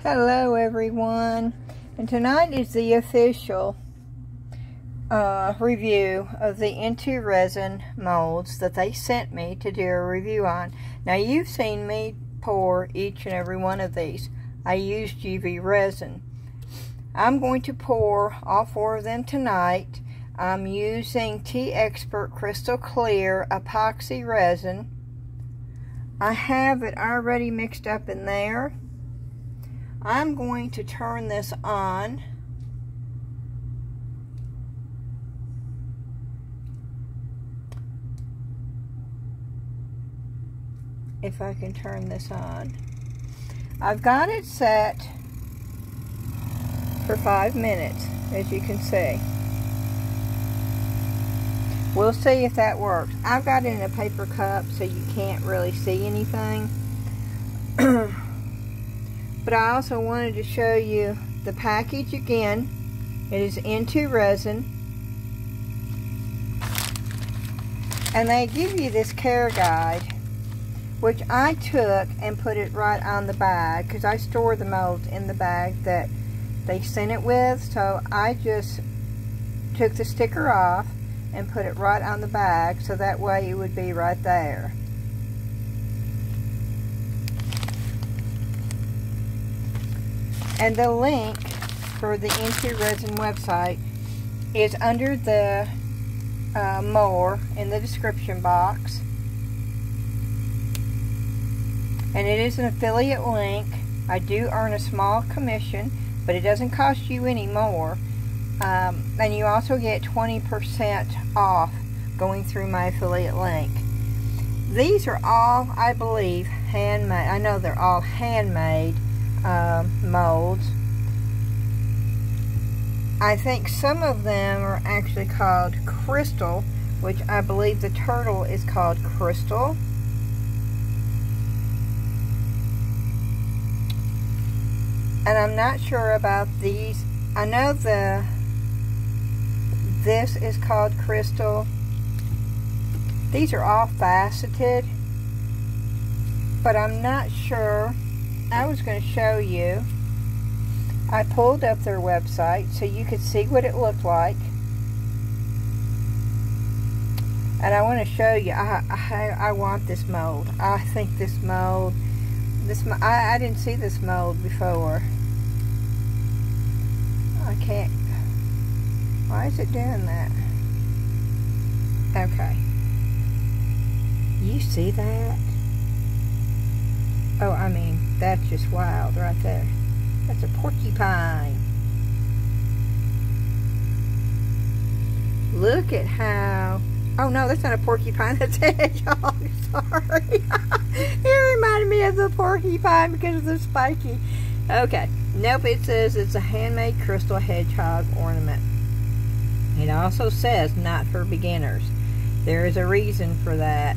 Hello everyone, and tonight is the official review of the Into Resin molds that they sent me to do a review on. Now you've seen me pour each and every one of these. I used UV resin. I'm going to pour all four of them tonight. I'm using Teexpert Crystal Clear Epoxy resin. I have it already mixed up in there. I'm going to turn this on. If I can turn this on. I've got it set for 5 minutes, as you can see. We'll see if that works. I've got it in a paper cup so you can't really see anything. But I also wanted to show you the package again. It is Into Resin. And they give you this care guide, which I took and put it right on the bag, because I store the molds in the bag that they sent it with. So I just took the sticker off and put it right on the bag, so that way it would be right there. And the link for the Into Resin website is under the more in the description box. And it is an affiliate link. I do earn a small commission, but it doesn't cost you any more. And you also get 20% off going through my affiliate link. These are all, I believe, handmade. I know they're all handmade molds. I think some of them are actually called Crystal, which I believe the turtle is called Crystal. And I'm not sure about these. I know this is called Crystal. These are all faceted, but I'm not sure. I was going to show you. I pulled up their website so you could see what it looked like. And I want to show you. I want this mold. I think this mold. I didn't see this mold before. I can't. Why is it doing that? Okay. You see that? Oh, I mean, that's just wild right there. That's a porcupine. Look at how... Oh, no, that's not a porcupine. That's a hedgehog. Sorry. It reminded me of the porcupine because of the spiky. Okay. Nope, it says it's a handmade crystal hedgehog ornament. It also says not for beginners. There is a reason for that.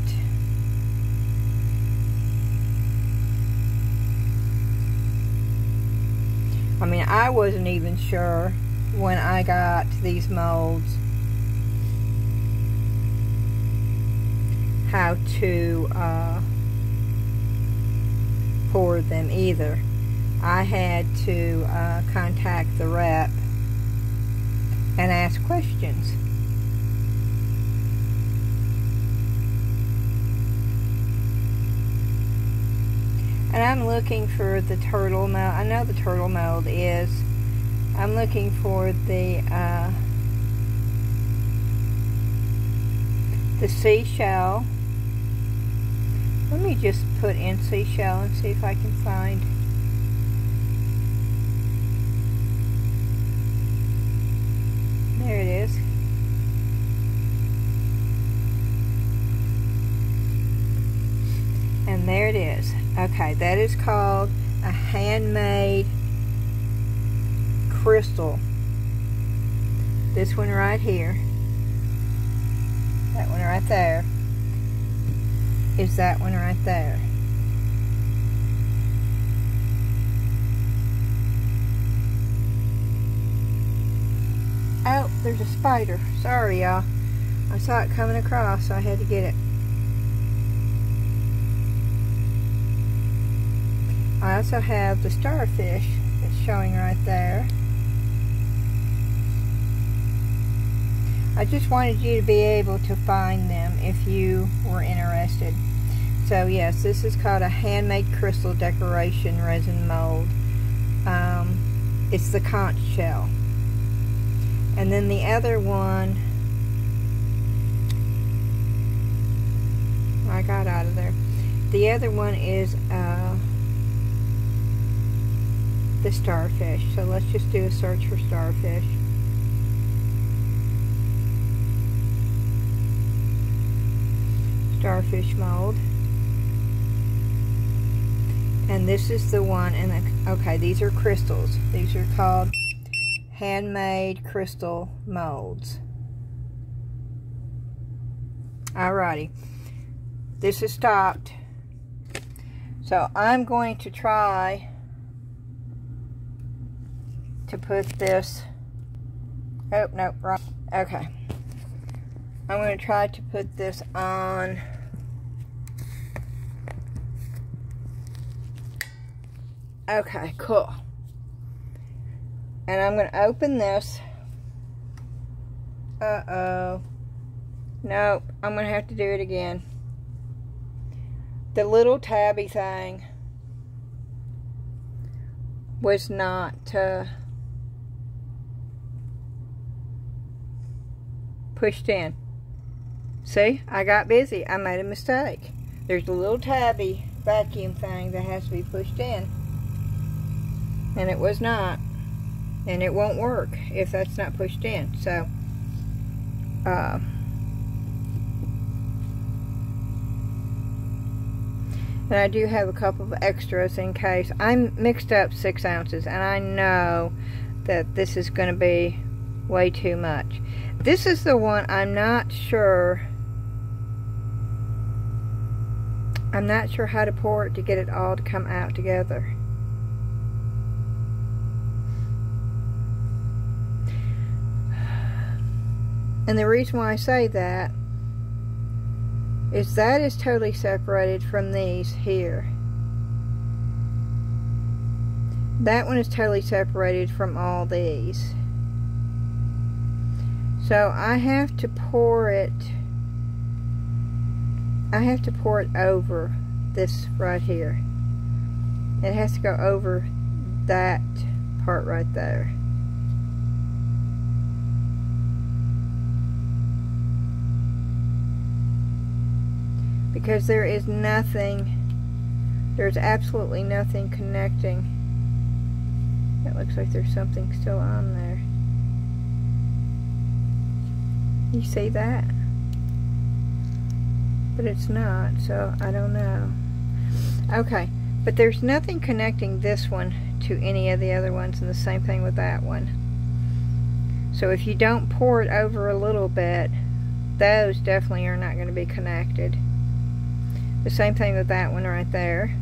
I mean, I wasn't even sure when I got these molds how to pour them either. I had to contact the rep and ask questions. And I'm looking for the turtle mold. I know the turtle mold is. I'm looking for the seashell. Let me just put in seashell and see if I can find. There it is. And there it is. Okay, that is called a handmade crystal. This one right here. That one right there. Is that one right there. Oh, there's a spider. Sorry, y'all. I saw it coming across, so I had to get it. I also have the Starfish that's showing right there. I just wanted you to be able to find them if you were interested. So yes, this is called a handmade crystal decoration resin mold. It's the conch shell. And then the other one, I got out of there. The other one is the Starfish. So let's just do a search for Starfish. Starfish mold. And this is the one, and okay, these are crystals. These are called handmade crystal molds. Alrighty, this is stopped. So I'm going to try to put this, oh no, wrong. Okay, I'm going to try to put this on. Okay, cool. And I'm going to open this. Uh-oh. Nope, I'm going to have to do it again. The little tabby thing was not pushed in. See, I got busy. I made a mistake. There's a little tabby vacuum thing that has to be pushed in. And it was not. And it won't work if that's not pushed in. So, and I do have a couple of extras in case. I mixed up 6 ounces, and I know that this is going to be way too much. This is the one I'm not sure. I'm not sure how to pour it to get it all to come out together. And the reason why I say that is that is totally separated from these here. That one is totally separated from all these. So I have to pour it, over this right here. It has to go over that part right there. Because there is nothing, there's absolutely nothing connecting. It looks like there's something still on there. You see that? But it's not, so I don't know. Okay, but there's nothing connecting this one to any of the other ones, and the same thing with that one. So if you don't pour it over a little bit, those definitely are not going to be connected. The same thing with that one right there.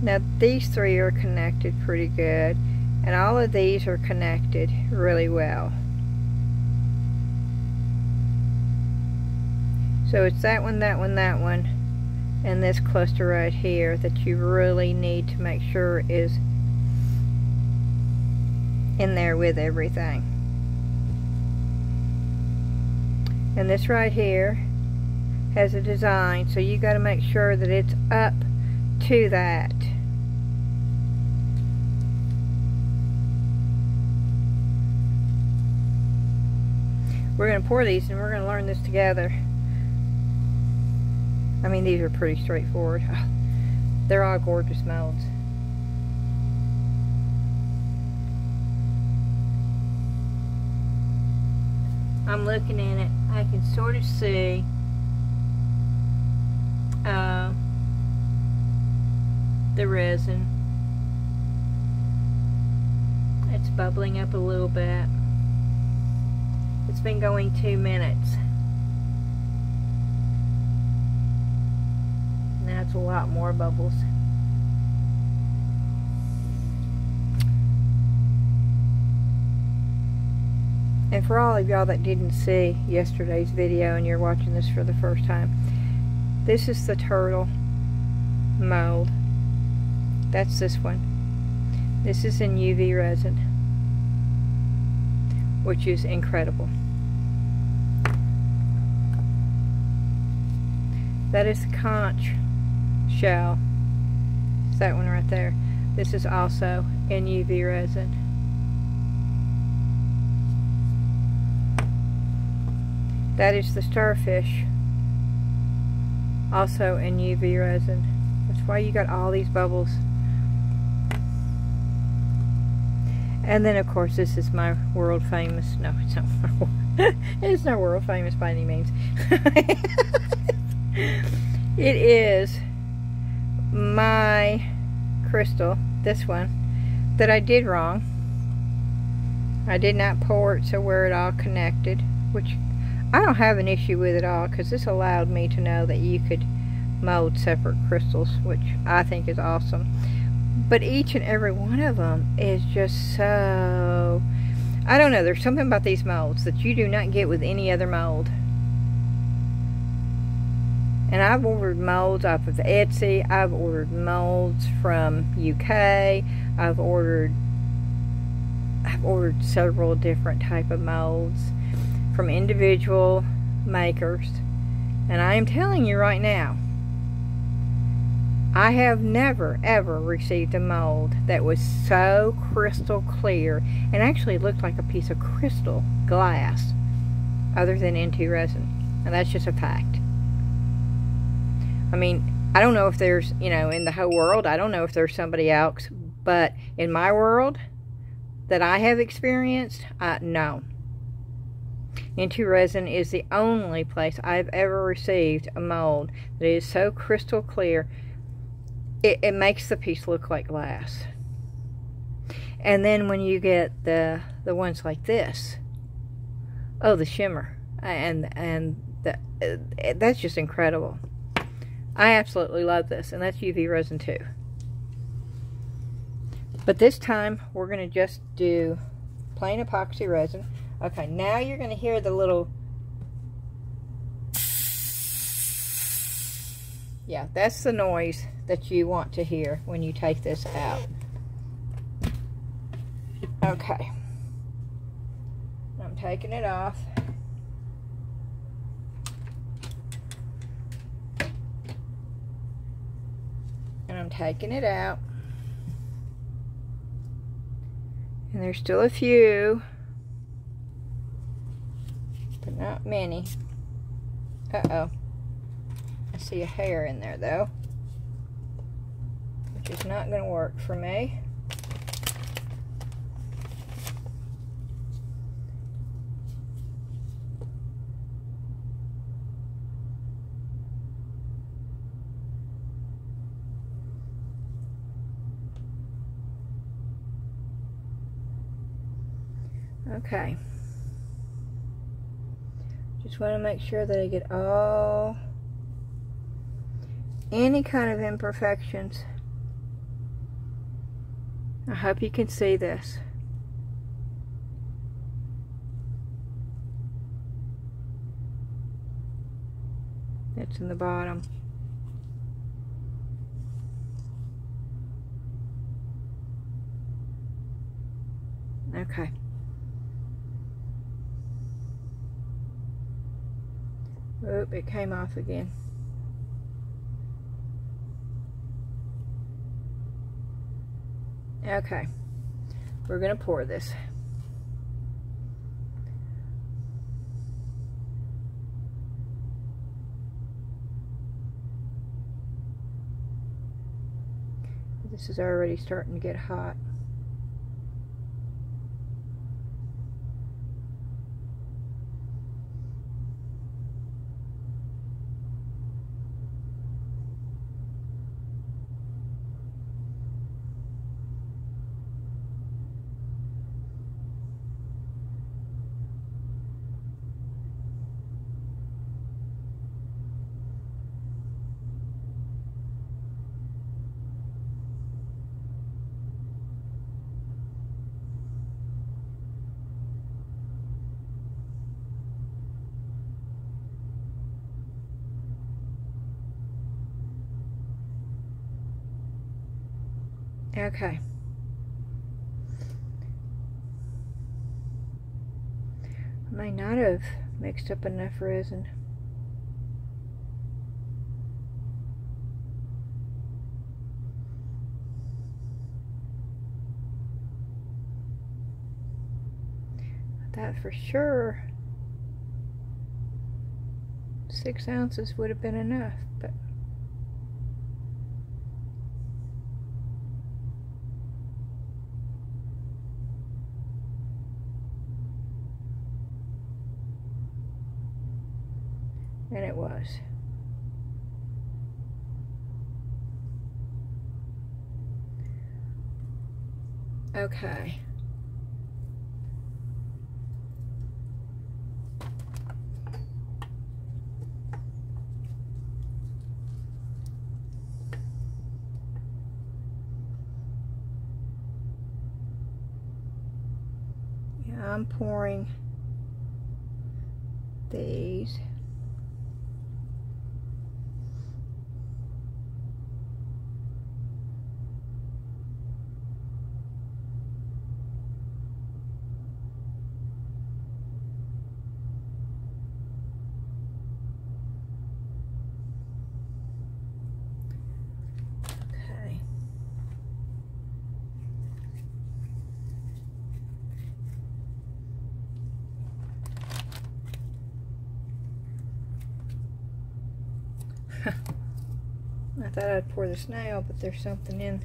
Now these 3 are connected pretty good, and all of these are connected really well. So it's that one, that one, that one, and this cluster right here that you really need to make sure is in there with everything. And this right here has a design, so you got to make sure that it's up to that. We're going to pour these and we're going to learn this together. I mean, these are pretty straightforward. They're all gorgeous molds. I'm looking in it. I can sort of see the resin. It's bubbling up a little bit. It's been going 2 minutes. Now it's a lot more bubbles. And for all of y'all that didn't see yesterday's video and you're watching this for the first time, this is the turtle mold. That's this one. This is in UV resin, which is incredible. That is the conch shell. It's that one right there. This is also in UV resin. That is the starfish, also in UV resin. That's why you got all these bubbles. And then of course this is my world famous, no it's not, it's not world famous by any means. It is my crystal, this one, that I did wrong. I did not pour it so where it all connected, which I don't have an issue with it all, because this allowed me to know that you could mold separate crystals, which I think is awesome. But each and every one of them is just so, I don't know, there's something about these molds that you do not get with any other mold. And I've ordered molds off of Etsy, I've ordered molds from UK, I've ordered several different type of molds from individual makers, and I am telling you right now, I have never ever received a mold that was so crystal clear and actually looked like a piece of crystal glass other than Into Resin. And that's just a fact. I mean, I don't know if there's, you know, in the whole world, I don't know if there's somebody else, but in my world that I have experienced, no. Into Resin is the only place I've ever received a mold that is so crystal clear, it makes the piece look like glass. And then when you get the ones like this, oh, the shimmer, and that's just incredible. I absolutely love this, and that's UV resin too. But this time we're going to just do plain epoxy resin. Okay, now you're going to hear the little, yeah, that's the noise that you want to hear when you take this out. Okay, I'm taking it off. And I'm taking it out. And there's still a few, but not many. Uh-oh. I see a hair in there though, which is not going to work for me. Okay. Just want to make sure that I get all, any kind of imperfections. I hope you can see this. That's in the bottom. Okay. Oop, it came off again. Okay, we're going to pour this. This is already starting to get hot. Okay. I may not have mixed up enough resin. That for sure 6 ounces would have been enough, but and it was. Okay. Yeah, I'm pouring these. I thought I'd pour the snail, but there's something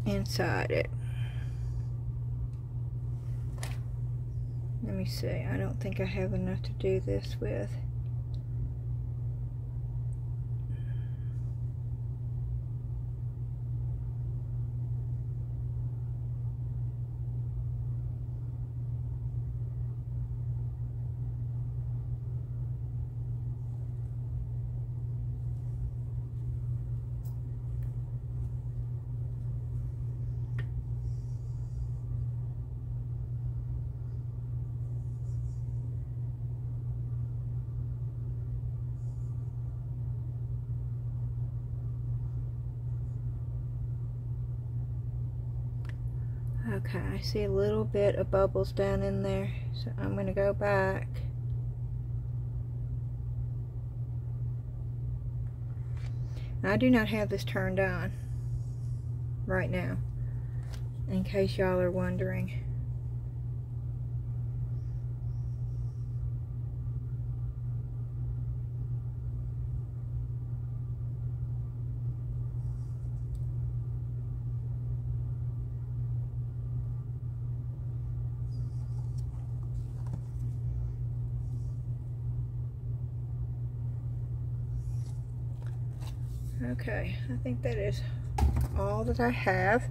inside it. Let me see. I don't think I have enough to do this with. Okay, I see a little bit of bubbles down in there, so I'm going to go back. I do not have this turned on right now, in case y'all are wondering. Okay, I think that is all that I have.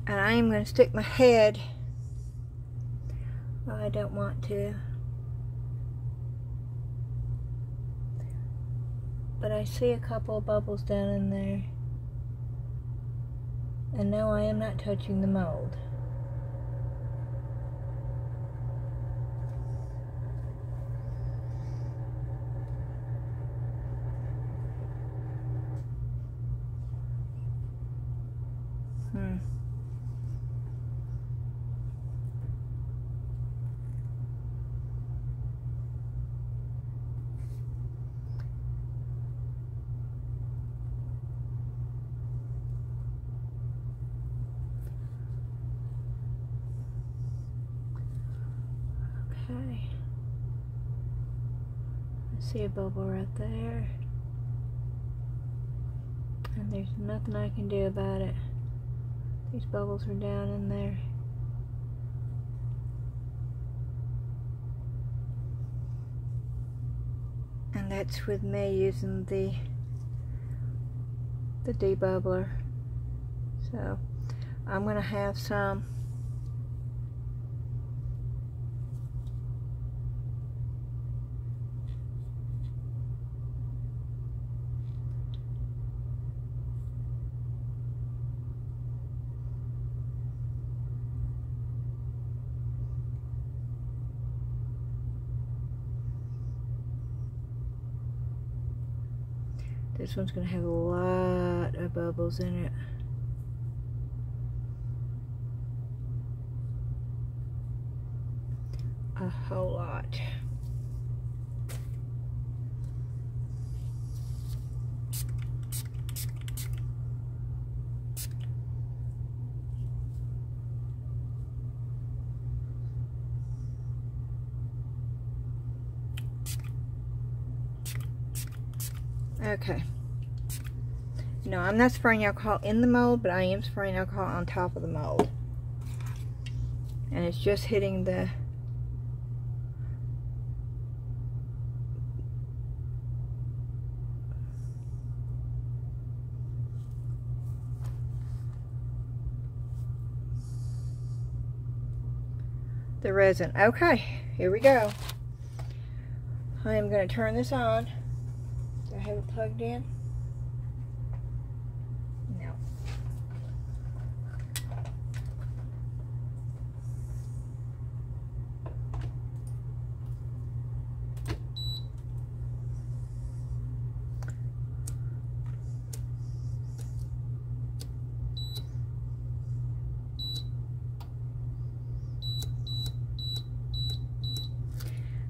And I am going to stick my head. Well, I don't want to. But I see a couple of bubbles down in there. And no, I am not touching the mold. Okay. I see a bubble right there. And there's nothing I can do about it. These bubbles are down in there. And that's with me using the debubbler. So I'm going to have some This one's going to have a lot of bubbles in it. A whole lot. Okay. No, I'm not spraying alcohol in the mold, but I am spraying alcohol on top of the mold. And it's just hitting the resin. Okay, here we go. I am going to turn this on. Do I have it plugged in? No.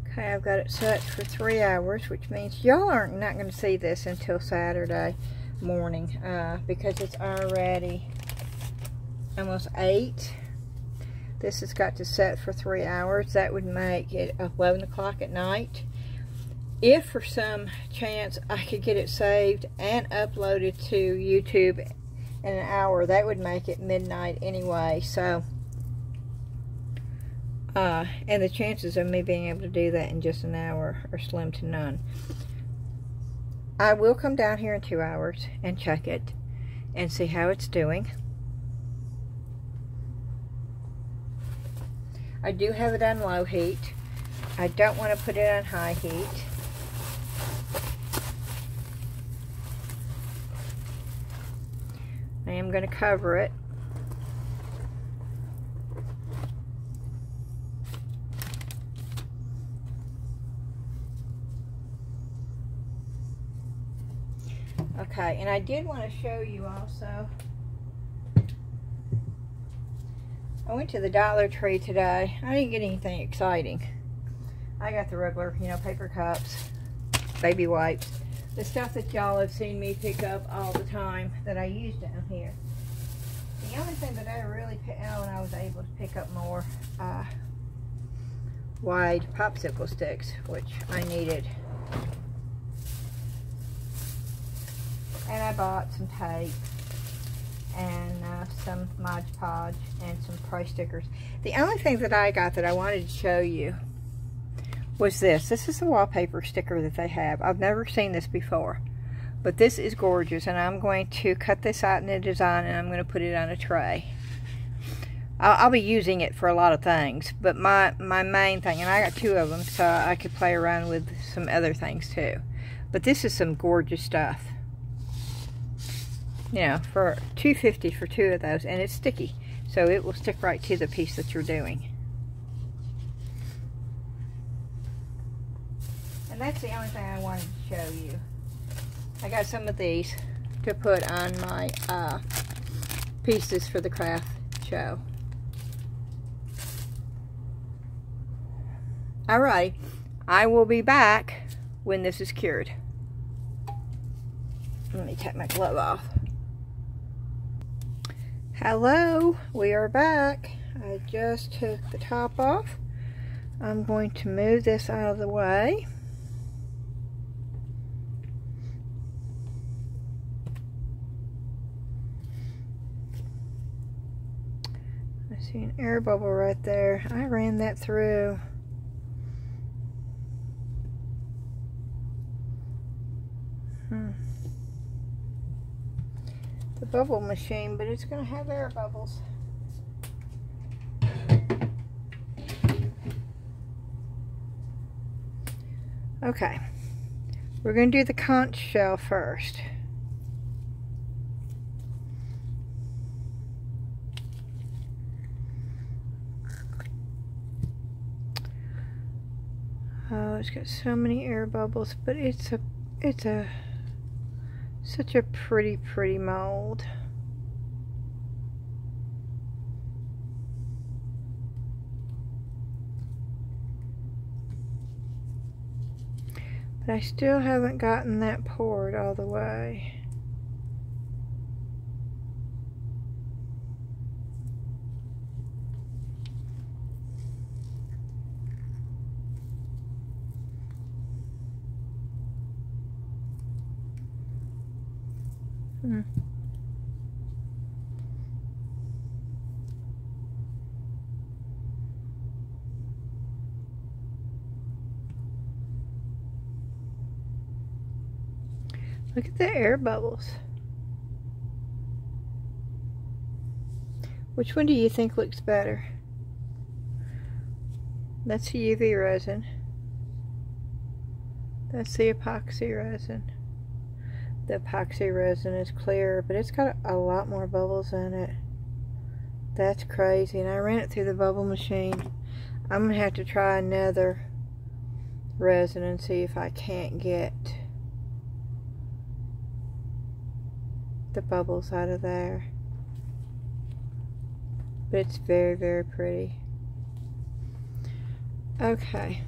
Okay, I've got it set for 3 hours, which means y'all aren't not going to see this until Saturday morning because it's already almost 8. This has got to set for 3 hours. That would make it 11 o'clock at night. If for some chance I could get it saved and uploaded to YouTube in an hour, that would make it midnight anyway. So and the chances of me being able to do that in just an hour are slim to none. I will come down here in 2 hours and check it and see how it's doing. I do have it on low heat. I don't want to put it on high heat. I am going to cover it. Okay, and I did want to show you also, I went to the Dollar Tree today. I didn't get anything exciting. I got the regular, you know, paper cups, baby wipes, the stuff that y'all have seen me pick up all the time that I use down here. The only thing that I really picked out when I was able to pick up more wide popsicle sticks, which I needed. And I bought some tape and some Mod Podge and some price stickers. The only thing that I got that I wanted to show you was this. This is the wallpaper sticker that they have. I've never seen this before, but this is gorgeous, and I'm going to cut this out in a design and I'm going to put it on a tray. I'll be using it for a lot of things, but my main thing, and I got 2 of them so I could play around with some other things too. But this is some gorgeous stuff. You know, for $2.50 for 2 of those, and it's sticky, so it will stick right to the piece that you're doing. And that's the only thing I wanted to show you. I got some of these to put on my pieces for the craft show. Alright, I will be back when this is cured. Let me take my glove off. Hello, we are back. I just took the top off. I'm going to move this out of the way. I see an air bubble right there. I ran that through. The bubble machine, but it's going to have air bubbles. Okay, we're going to do the conch shell first. Oh, it's got so many air bubbles, but it's a Such a pretty, pretty mold. But I still haven't gotten that poured all the way. Look at the air bubbles. Which one do you think looks better? That's the UV resin. That's the epoxy resin. The epoxy resin is clear, but it's got a lot more bubbles in it. That's crazy. And I ran it through the bubble machine. I'm going to have to try another resin and see if I can't get the bubbles out of there. But it's very, very pretty. Okay.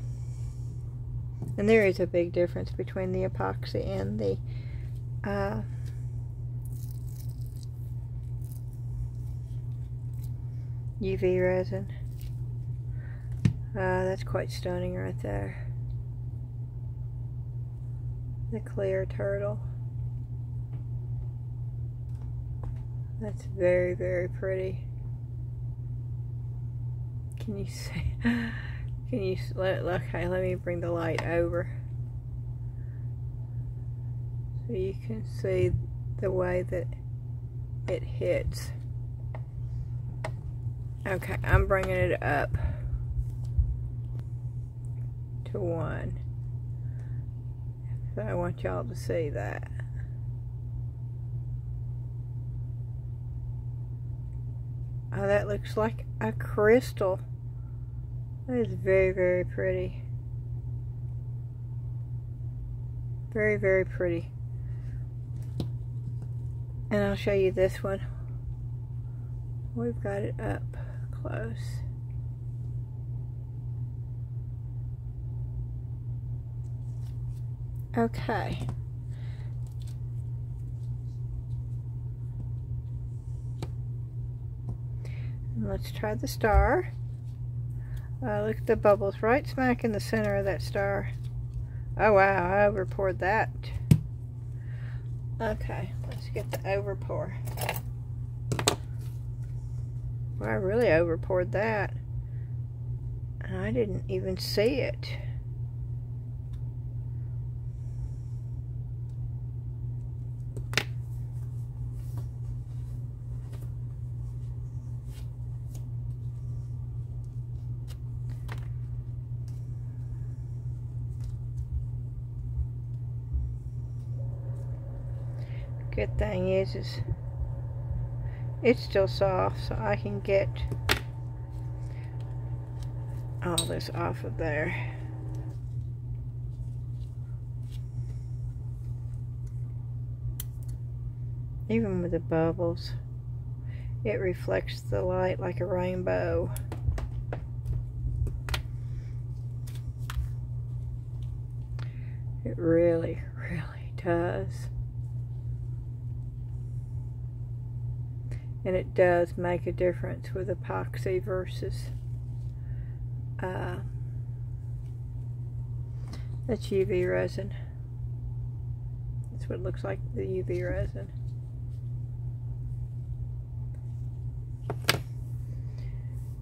And there is a big difference between the epoxy and the UV resin. That's quite stunning right there. The clear turtle. That's very, very pretty. Can you see? Can you okay, let me bring the light over so you can see the way that it hits. Okay, I'm bringing it up to 1. So I want y'all to see that. Oh, that looks like a crystal. That is very, very pretty. Very, very pretty. And I'll show you this one. We've got it up close. Okay. And let's try the star. Look at the bubbles right smack in the center of that star. Oh wow, I over poured that. Okay, let's get the over pour. Well, I really over poured that. And I didn't even see it. Good thing is it's still soft, so I can get all this off of there. Even with the bubbles, it reflects the light like a rainbow. It really, really does. And it does make a difference with epoxy versus that's UV resin. That's what it looks like, the UV resin.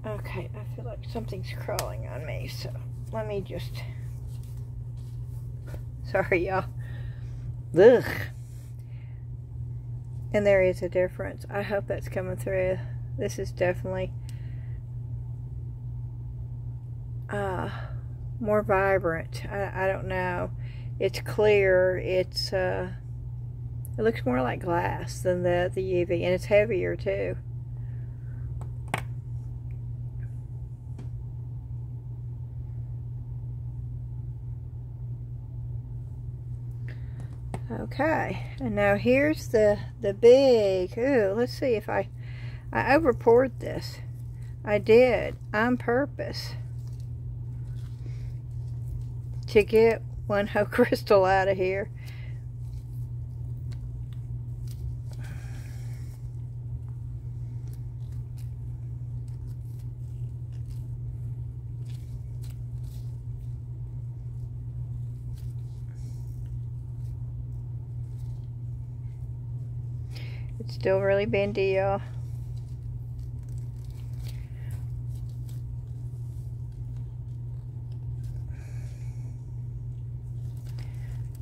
Okay, I feel like something's crawling on me, so let me just... Sorry, y'all. Ugh. And there is a difference. I hope that's coming through. This is definitely more vibrant. I don't know. It's clear. It's it looks more like glass than the UV, and it's heavier too. Okay, and now here's the big, ooh, let's see if I over poured this. I did on purpose to get one whole crystal out of here. It's still really bendy, y'all.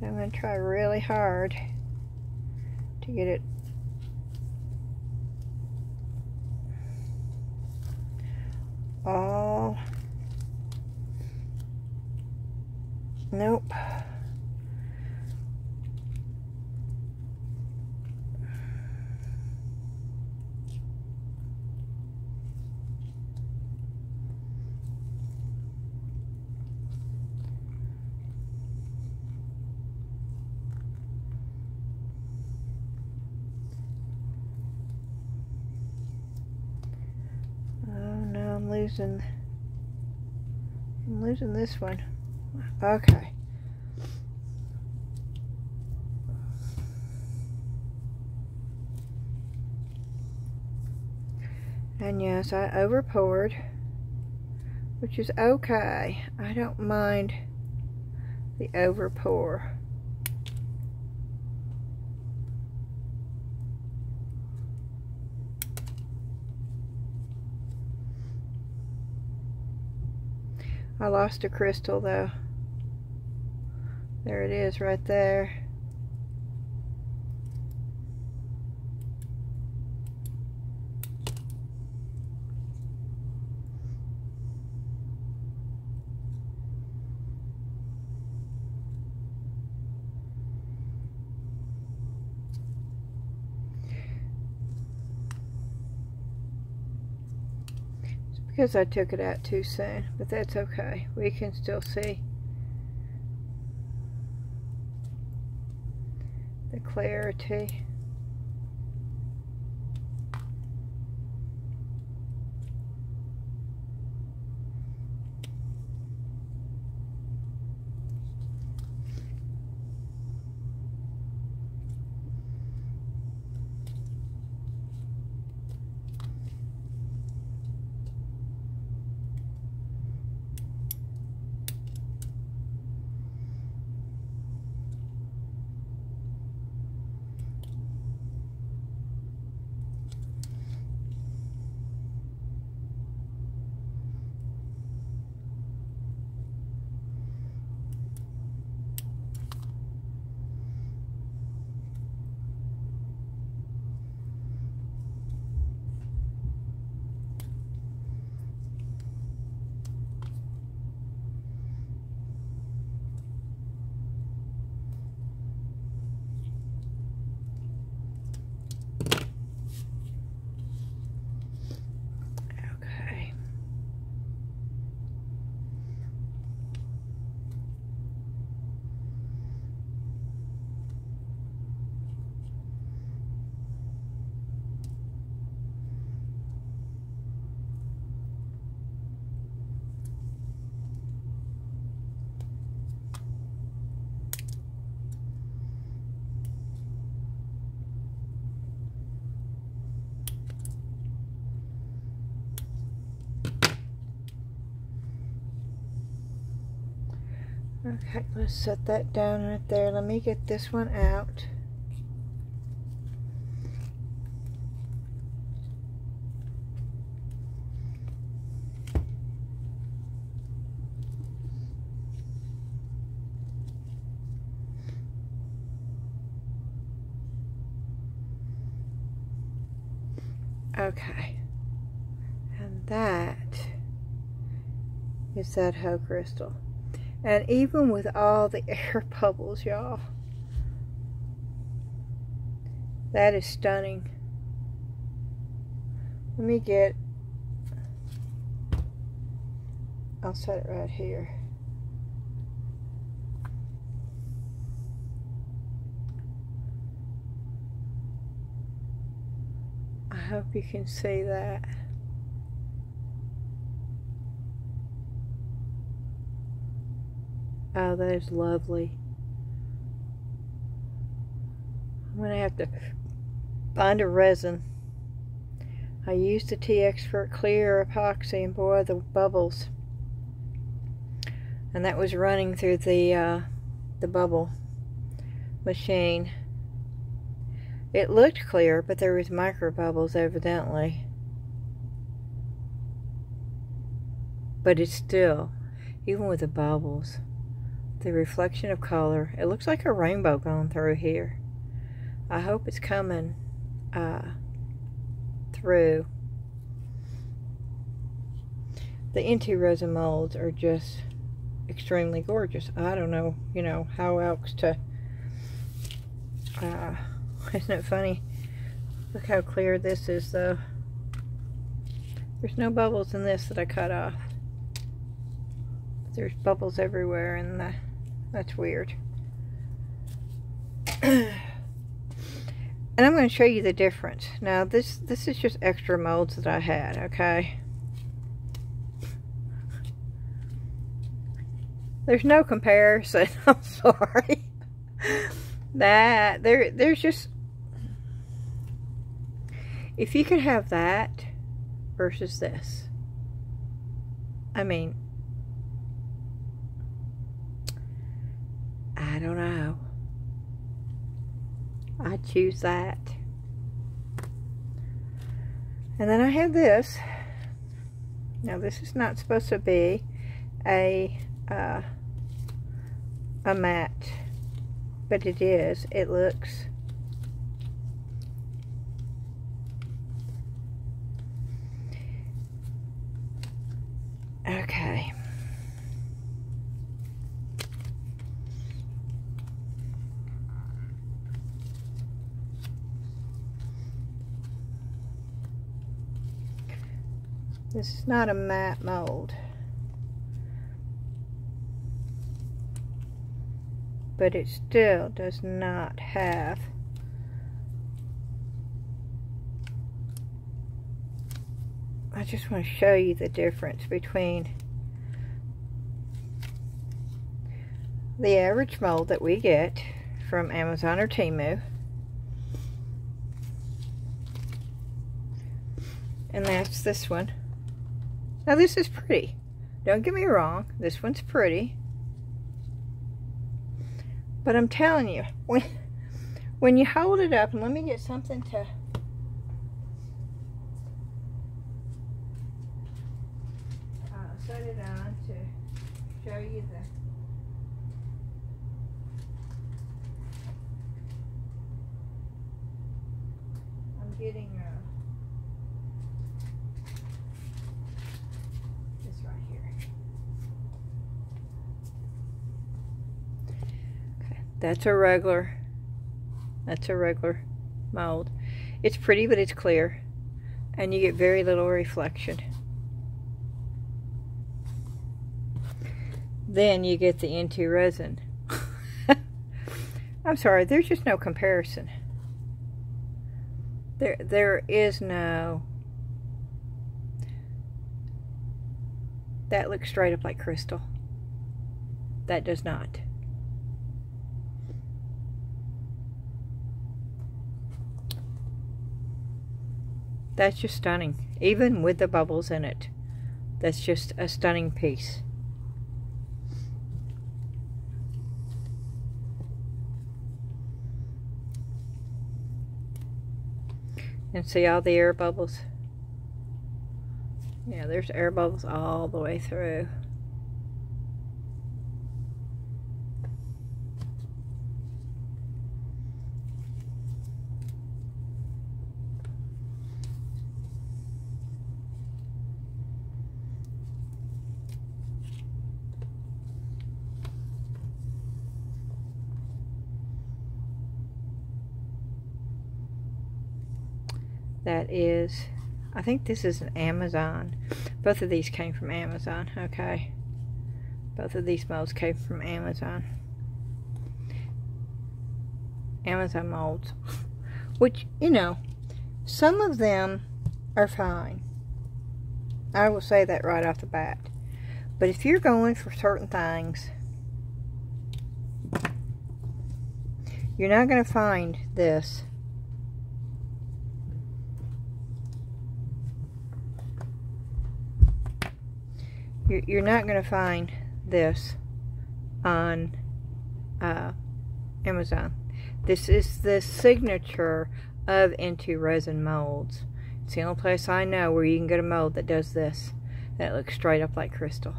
I'm going to try really hard to get it all. Nope. I'm losing this one. Okay. And yes, I over poured, which is okay. I don't mind the over pour. I lost a crystal though. There it is right there. Because I took it out too soon, but that's okay. We can still see the clarity. Okay, let's set that down right there. Let me get this one out. Okay, and that is that hoe crystal. And even with all the air bubbles, y'all, that is stunning. Let me get, I'll set it right here. hope you can see that. Oh, that is lovely. I'm going to have to find a resin. I used the Teexpert clear epoxy, and boy, the bubbles. And that was running through the bubble machine. It looked clear, but there was micro bubbles evidently. But it's still, even with the bubbles, the reflection of color, it looks like a rainbow going through here. I hope it's coming through. The Into Resin molds are just extremely gorgeous. I don't know, you know, how else to, isn't it funny? Look how clear this is though. There's no bubbles in this that I cut off. There's bubbles everywhere, and that's weird. And I'm going to show you the difference. Now this is just extra molds that I had, okay? There's no comparison. I'm sorry. There's just, if you could have that versus this, I mean, I don't know. I'd choose that. And then I have this. Now this is not supposed to be a matte, but it is. It looks okay. This is not a matte mold, but it still does not have I just want to show you the difference between the average mold that we get from Amazon or Temu, and that's this one. Now this is pretty. Don't get me wrong, this one's pretty. But I'm telling you, when you hold it up, and let me get something to set it on to show you I'm getting this right here. Okay, that's a regular mold. It's pretty, but it's clear, and you get very little reflection. Then you get the Into Resin. I'm sorry, there's just no comparison. There is no. That looks straight up like crystal. That does not. That's just stunning. Even with the bubbles in it. That's just a stunning piece. And see all the air bubbles? Yeah, there's air bubbles all the way through. That is, I think this is an Amazon. Both of these came from Amazon, okay? Both of these molds came from Amazon. Amazon molds. Which, you know, Some of them are fine. I will say that right off the bat. But if you're going for certain things, you're not going to find this. You're not going to find this on Amazon. This is the signature of Into Resin molds. It's the only place I know where you can get a mold that does this. That looks straight up like crystal.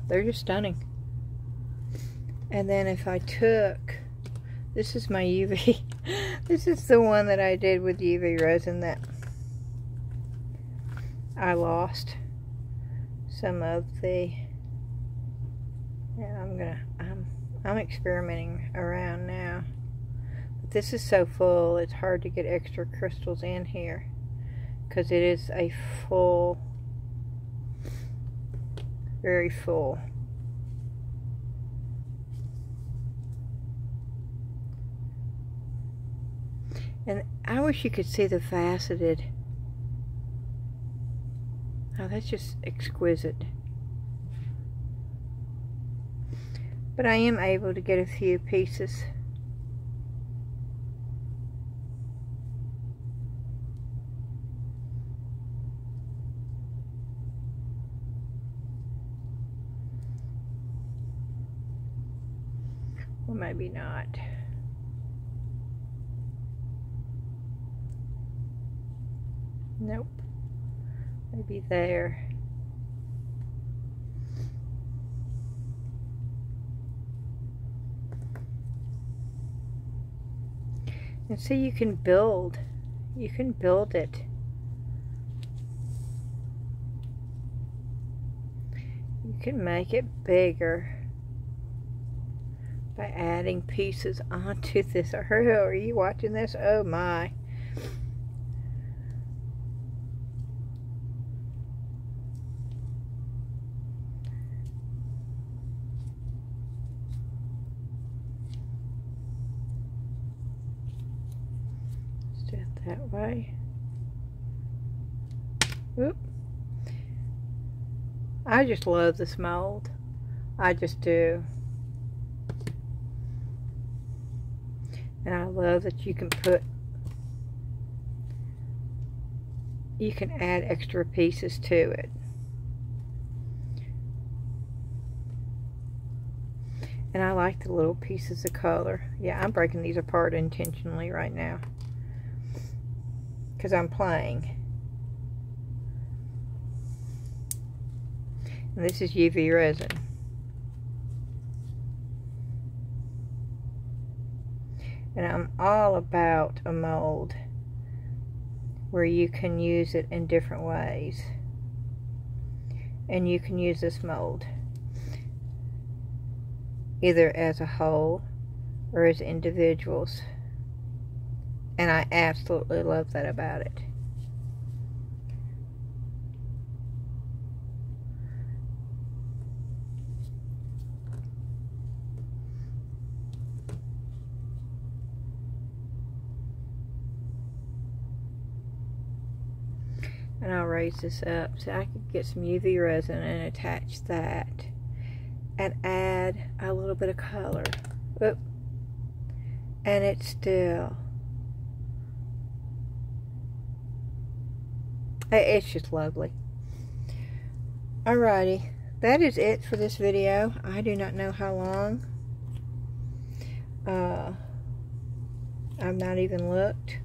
They're just stunning. And then if I took, this is my UV, this is the one that I did with UV resin that I lost some of the, yeah, I'm experimenting around now. But this is so full, it's hard to get extra crystals in here because it is a full, very full. And I wish you could see the faceted. Oh, that's just exquisite. But I am able to get a few pieces. Well, maybe not. Nope. Maybe there. And see, you can build it. You can make it bigger by adding pieces onto this. Are you watching this? Oh my. Let's do it that way. Oop. I just love this mold. I just do. And I love that you can add extra pieces to it. And I like the little pieces of color. Yeah, I'm breaking these apart intentionally right now because I'm playing. And this is UV resin. And I'm all about a mold where you can use it in different ways. And you can use this mold either as a whole or as individuals. And I absolutely love that about it. And I'll raise this up so I can get some UV resin and attach that and add a little bit of color. Oop. And it's still, it's just lovely. Alrighty, that is it for this video. I do not know how long. I've not even looked.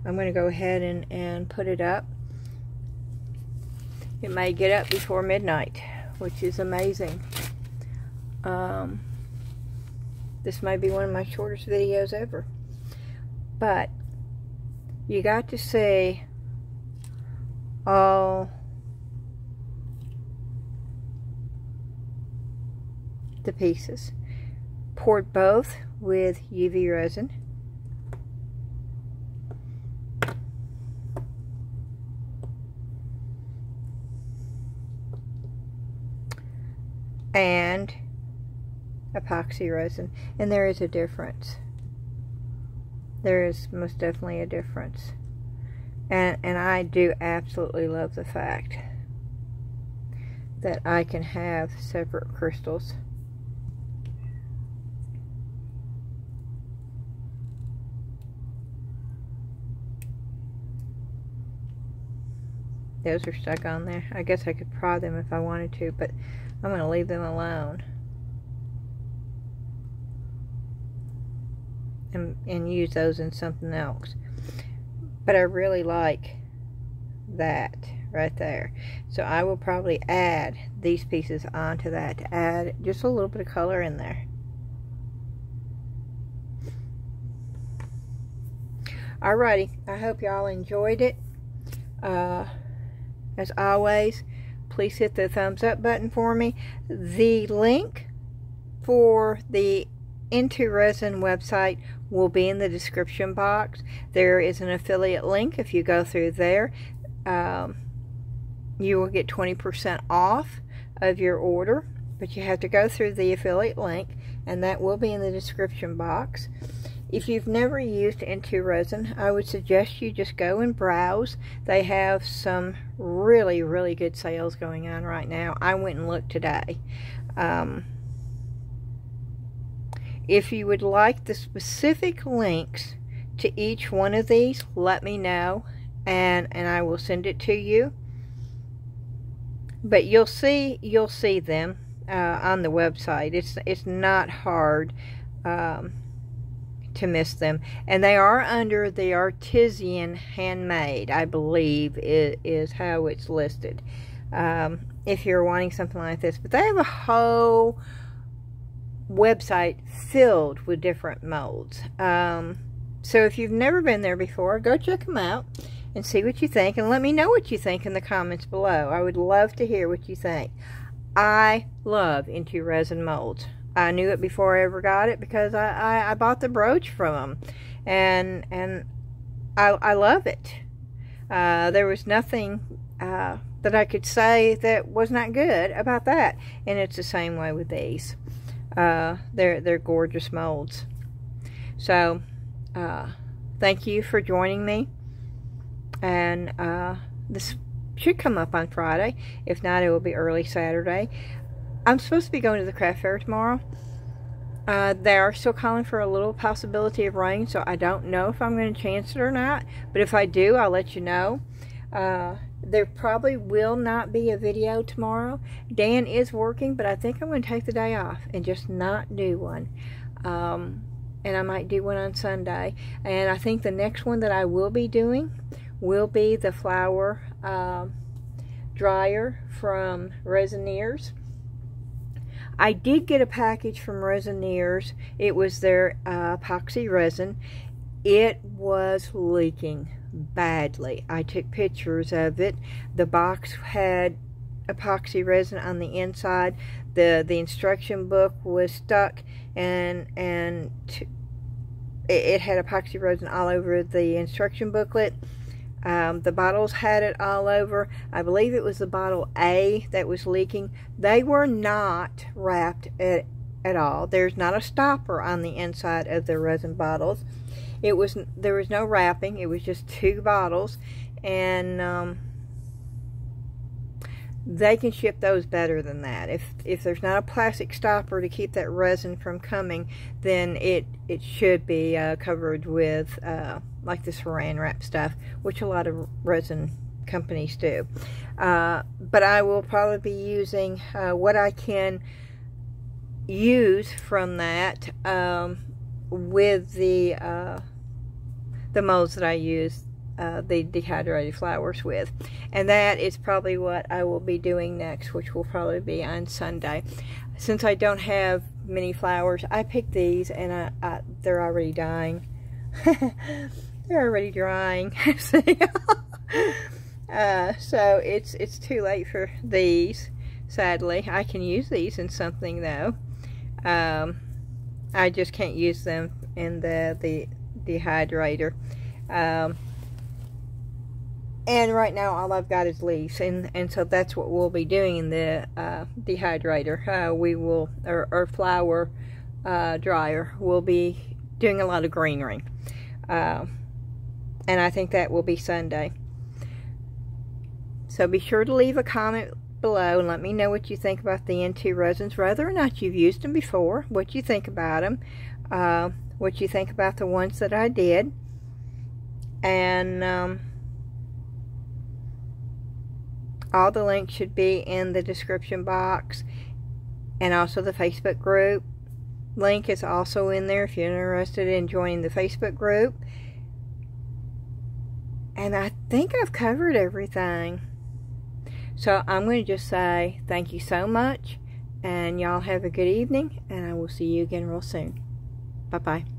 I'm going to go ahead and put it up. It may get up before midnight, which is amazing. This may be one of my shortest videos ever. But you got to see all the pieces. poured both with UV resin. And epoxy resin. And there is a difference. There is most definitely a difference. And I do absolutely love the fact that I can have separate crystals. Those are stuck on there. I guess I could pry them if I wanted to, but I'm going to leave them alone. And use those in something else. But I really like that right there. So I will probably add these pieces onto that to add just a little bit of color in there. Alrighty, I hope y'all enjoyed it. As always, please hit the thumbs up button for me. The link for the Into Resin website will be in the description box. There is an affiliate link. If you go through there, you will get 20% off of your order, but you have to go through the affiliate link, and that will be in the description box. If you've never used Into Resin, I would suggest you just go and browse. They have some really, really good sales going on right now. I went and looked today. If you would like the specific links to each one of these, let me know, and I will send it to you. But you'll see them on the website. It's not hard to miss them, and they are under the artisan handmade, I believe is how it's listed, if you're wanting something like this. But they have a whole website filled with different molds, so if you've never been there before, go check them out and see what you think, and let me know what you think in the comments below. I would love to hear what you think. I love Into Resin molds. I knew it before I ever got it because I bought the brooch from them, and I love it. There was nothing that I could say that was not good about that, and it's the same way with these. They're gorgeous molds. So thank you for joining me, and this should come up on Friday. If not, it will be early Saturday. I'm supposed to be going to the craft fair tomorrow. They are still calling for a little possibility of rain, so I don't know if I'm going to chance it or not. But if I do, I'll let you know. There probably will not be a video tomorrow. Dan is working, but I think I'm going to take the day off and just not do one. And I might do one on Sunday. And I think the next one that I will be doing will be the flower dryer from Resineers. I did get a package from Resineers. It was their epoxy resin. It was leaking badly. I took pictures of it. The box had epoxy resin on the inside. The instruction book was stuck, and it had epoxy resin all over the instruction booklet. The bottles had it all over. I believe it was the bottle A that was leaking. They were not wrapped at all. There's not a stopper on the inside of the resin bottles. There was no wrapping. It was just 2 bottles, and they can ship those better than that. If there's not a plastic stopper to keep that resin from coming, then it should be covered with like the saran wrap stuff, which a lot of resin companies do. But I will probably be using what I can use from that with the molds that I use the dehydrated flowers with, and that is probably what I will be doing next, which will probably be on Sunday. Since I don't have many flowers, I picked these, and they're already dying. They're already drying. So it's too late for these, sadly. I can use these in something though. I just can't use them in the dehydrator. And right now all I've got is leaves, and so that's what we'll be doing in the dehydrator. We will, or flower dryer, we'll be doing a lot of greenery. And I think that will be Sunday. So be sure to leave a comment below and let me know what you think about the Into Resins, whether or not you've used them before, what you think about them, what you think about the ones that I did. And all the links should be in the description box, and also the Facebook group link is also in there if you're interested in joining the Facebook group. And I think I've covered everything. So I'm going to just say thank you so much, and y'all have a good evening, and I will see you again real soon. Bye-bye.